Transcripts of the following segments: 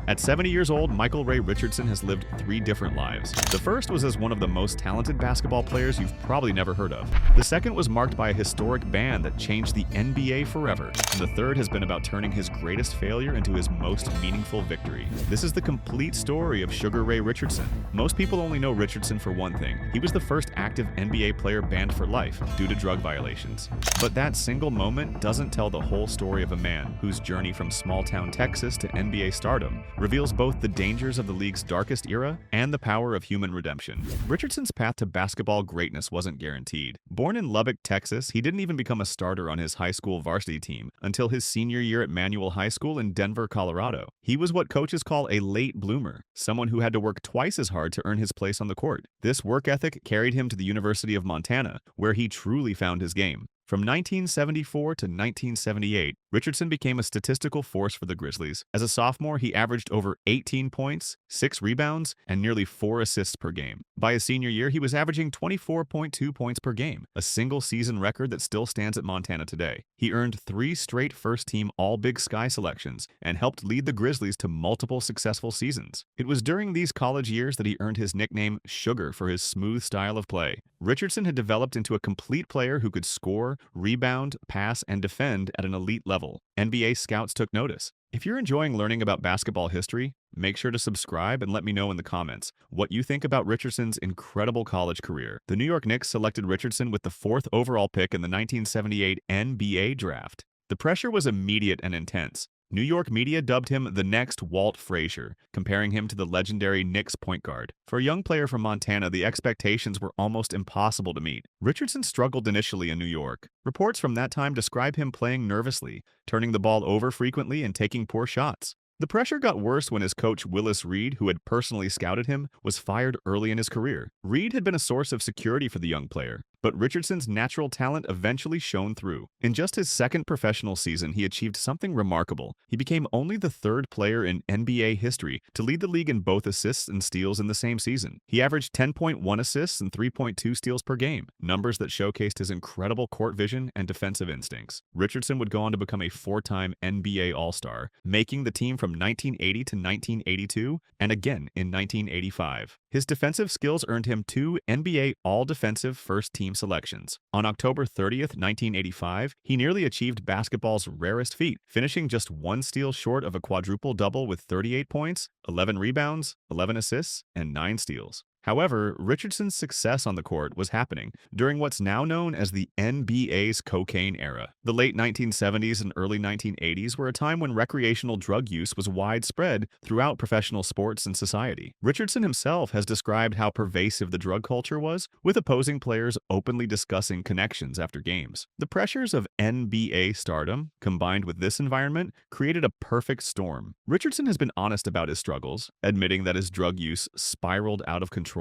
At 70 years old, Micheal Ray Richardson has lived 3 different lives. The first was as one of the most talented basketball players you've probably never heard of. The second was marked by a historic ban that changed the NBA forever. And the third has been about turning his greatest failure into his most meaningful victory. This is the complete story of Sugar Ray Richardson. Most people only know Richardson for one thing. He was the first active NBA player banned for life due to drug violations. But that single moment doesn't tell the whole story of a man whose journey from small-town Texas to NBA stardom reveals both the dangers of the league's darkest era and the power of human redemption. Richardson's path to basketball greatness wasn't guaranteed. Born in Lubbock, Texas, he didn't even become a starter on his high school varsity team until his senior year at Manual High School in Denver, Colorado. He was what coaches call a late bloomer, someone who had to work twice as hard to earn his place on the court. This work ethic carried him to the University of Montana, where he truly found his game. From 1974 to 1978, Richardson became a statistical force for the Grizzlies. As a sophomore, he averaged over 18 points, 6 rebounds, and nearly 4 assists per game. By his senior year, he was averaging 24.2 points per game, a single-season record that still stands at Montana today. He earned 3 straight first-team All-Big Sky selections and helped lead the Grizzlies to multiple successful seasons. It was during these college years that he earned his nickname Sugar for his smooth style of play. Richardson had developed into a complete player who could score, rebound, pass, and defend at an elite level. NBA scouts took notice. If you're enjoying learning about basketball history, make sure to subscribe and let me know in the comments what you think about Richardson's incredible college career. The New York Knicks selected Richardson with the 4th overall pick in the 1978 NBA draft. The pressure was immediate and intense. New York media dubbed him the next Walt Frazier, comparing him to the legendary Knicks point guard. For a young player from Montana, the expectations were almost impossible to meet. Richardson struggled initially in New York. Reports from that time describe him playing nervously, turning the ball over frequently and taking poor shots. The pressure got worse when his coach Willis Reed, who had personally scouted him, was fired early in his career. Reed had been a source of security for the young player, but Richardson's natural talent eventually shone through. In just his second professional season, he achieved something remarkable. He became only the 3rd player in NBA history to lead the league in both assists and steals in the same season. He averaged 10.1 assists and 3.2 steals per game, numbers that showcased his incredible court vision and defensive instincts. Richardson would go on to become a 4-time NBA All-Star, making the team from 1980 to 1982 and again in 1985. His defensive skills earned him 2 NBA All-Defensive First-Team selections. On October 30th, 1985, he nearly achieved basketball's rarest feat, finishing just 1 steal short of a quadruple-double with 38 points, 11 rebounds, 11 assists, and 9 steals. However, Richardson's success on the court was happening during what's now known as the NBA's cocaine era. The late 1970s and early 1980s were a time when recreational drug use was widespread throughout professional sports and society. Richardson himself has described how pervasive the drug culture was, with opposing players openly discussing connections after games. The pressures of NBA stardom, combined with this environment, created a perfect storm. Richardson has been honest about his struggles, admitting that his drug use spiraled out of control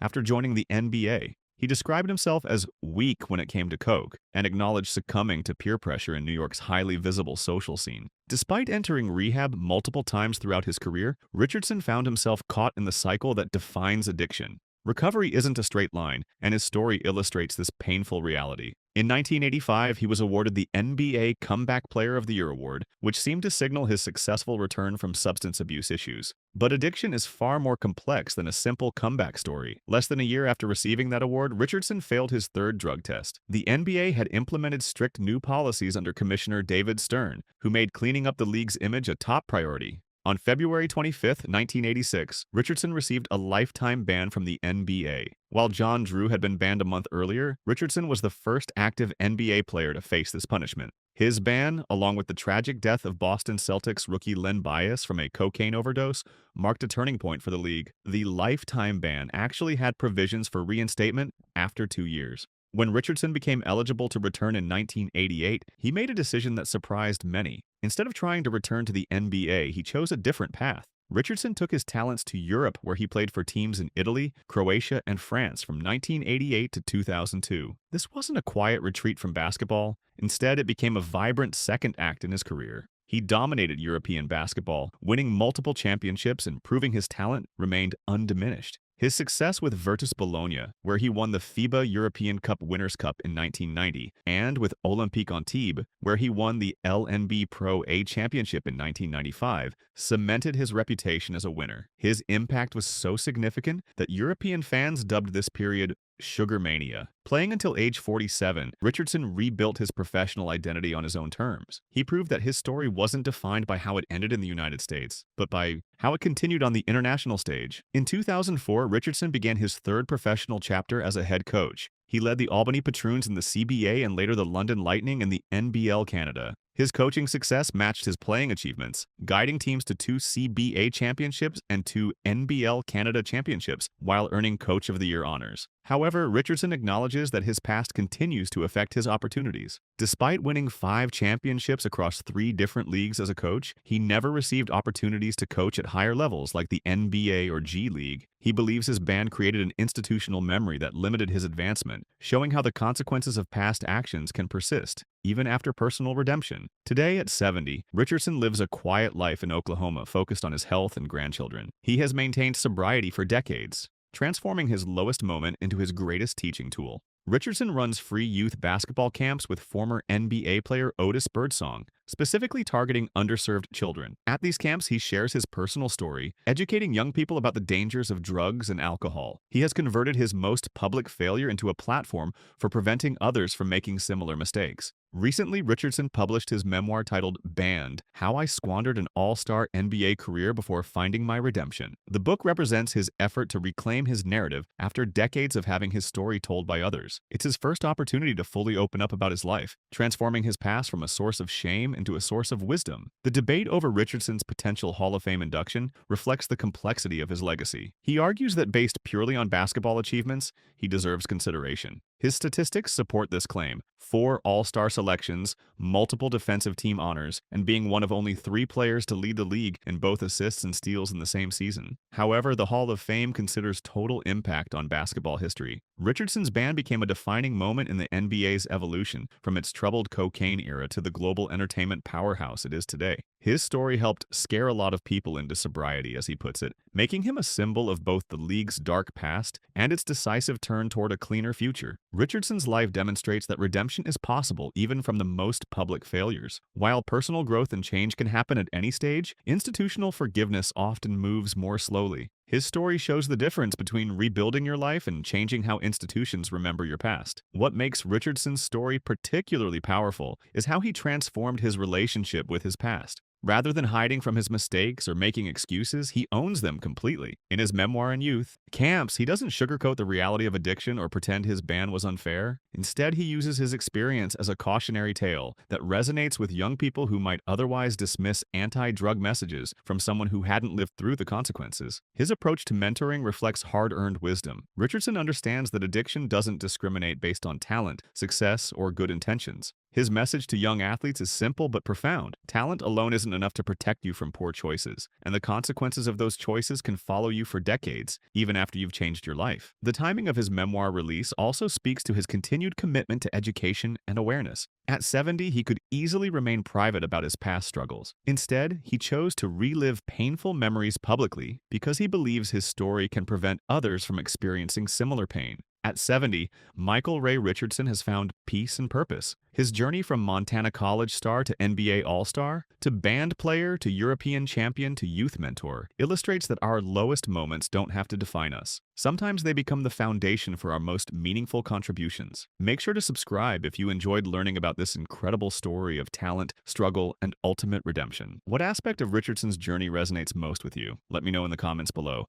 after joining the NBA. He described himself as weak when it came to coke and acknowledged succumbing to peer pressure in New York's highly visible social scene. Despite entering rehab multiple times throughout his career, Richardson found himself caught in the cycle that defines addiction. Recovery isn't a straight line, and his story illustrates this painful reality. In 1985, he was awarded the NBA Comeback Player of the Year award, which seemed to signal his successful return from substance abuse issues. But addiction is far more complex than a simple comeback story. Less than a year after receiving that award, Richardson failed his 3rd drug test. The NBA had implemented strict new policies under Commissioner David Stern, who made cleaning up the league's image a top priority. On February 25, 1986, Richardson received a lifetime ban from the NBA. While John Drew had been banned a month earlier, Richardson was the first active NBA player to face this punishment. His ban, along with the tragic death of Boston Celtics rookie Len Bias from a cocaine overdose, marked a turning point for the league. The lifetime ban actually had provisions for reinstatement after 2 years. When Richardson became eligible to return in 1988, he made a decision that surprised many. Instead of trying to return to the NBA, he chose a different path. Richardson took his talents to Europe, where he played for teams in Italy, Croatia, and France from 1988 to 2002. This wasn't a quiet retreat from basketball. Instead, it became a vibrant second act in his career. He dominated European basketball, winning multiple championships and proving his talent remained undiminished. His success with Virtus Bologna, where he won the FIBA European Cup Winners' Cup in 1990, and with Olympique Antibes, where he won the LNB Pro A Championship in 1995, cemented his reputation as a winner. His impact was so significant that European fans dubbed this period Sugar Mania. Playing until age 47, Richardson rebuilt his professional identity on his own terms. He proved that his story wasn't defined by how it ended in the United States, but by how it continued on the international stage. In 2004, Richardson began his third professional chapter as a head coach. He led the Albany Patroons in the CBA and later the London Lightning in the NBL Canada. His coaching success matched his playing achievements, guiding teams to 2 CBA championships and 2 NBL Canada championships while earning Coach of the Year honors. However, Richardson acknowledges that his past continues to affect his opportunities. Despite winning 5 championships across 3 different leagues as a coach, he never received opportunities to coach at higher levels like the NBA or G League. He believes his ban created an institutional memory that limited his advancement, showing how the consequences of past actions can persist, even after personal redemption. Today, at 70, Richardson lives a quiet life in Oklahoma focused on his health and grandchildren. He has maintained sobriety for decades, transforming his lowest moment into his greatest teaching tool. Richardson runs free youth basketball camps with former NBA player Otis Birdsong, specifically targeting underserved children. At these camps, he shares his personal story, educating young people about the dangers of drugs and alcohol. He has converted his most public failure into a platform for preventing others from making similar mistakes. Recently, Richardson published his memoir titled Banned: How I Squandered an All-Star NBA Career Before Finding My Redemption. The book represents his effort to reclaim his narrative after decades of having his story told by others. It's his first opportunity to fully open up about his life, transforming his past from a source of shame into a source of wisdom. The debate over Richardson's potential Hall of Fame induction reflects the complexity of his legacy. He argues that based purely on basketball achievements, he deserves consideration. His statistics support this claim: 4 All-Star selections, multiple defensive team honors, and being one of only 3 players to lead the league in both assists and steals in the same season. However, the Hall of Fame considers total impact on basketball history. Richardson's ban became a defining moment in the NBA's evolution from its troubled cocaine era to the global entertainment powerhouse it is today. His story helped scare a lot of people into sobriety, as he puts it, making him a symbol of both the league's dark past and its decisive turn toward a cleaner future. Richardson's life demonstrates that redemption is possible even from the most public failures. While personal growth and change can happen at any stage, institutional forgiveness often moves more slowly. His story shows the difference between rebuilding your life and changing how institutions remember your past. What makes Richardson's story particularly powerful is how he transformed his relationship with his past. Rather than hiding from his mistakes or making excuses, he owns them completely. In his memoir in Youth Camps, he doesn't sugarcoat the reality of addiction or pretend his ban was unfair. Instead, he uses his experience as a cautionary tale that resonates with young people who might otherwise dismiss anti-drug messages from someone who hadn't lived through the consequences. His approach to mentoring reflects hard-earned wisdom. Richardson understands that addiction doesn't discriminate based on talent, success, or good intentions. His message to young athletes is simple but profound. Talent alone isn't enough to protect you from poor choices, and the consequences of those choices can follow you for decades, even after you've changed your life. The timing of his memoir release also speaks to his continued commitment to education and awareness. At 70, he could easily remain private about his past struggles. Instead, he chose to relive painful memories publicly because he believes his story can prevent others from experiencing similar pain. At 70, Micheal Ray Richardson has found peace and purpose. His journey from Montana College star to NBA All-Star, to band player to European champion to youth mentor, illustrates that our lowest moments don't have to define us. Sometimes they become the foundation for our most meaningful contributions. Make sure to subscribe if you enjoyed learning about this incredible story of talent, struggle, and ultimate redemption. What aspect of Richardson's journey resonates most with you? Let me know in the comments below.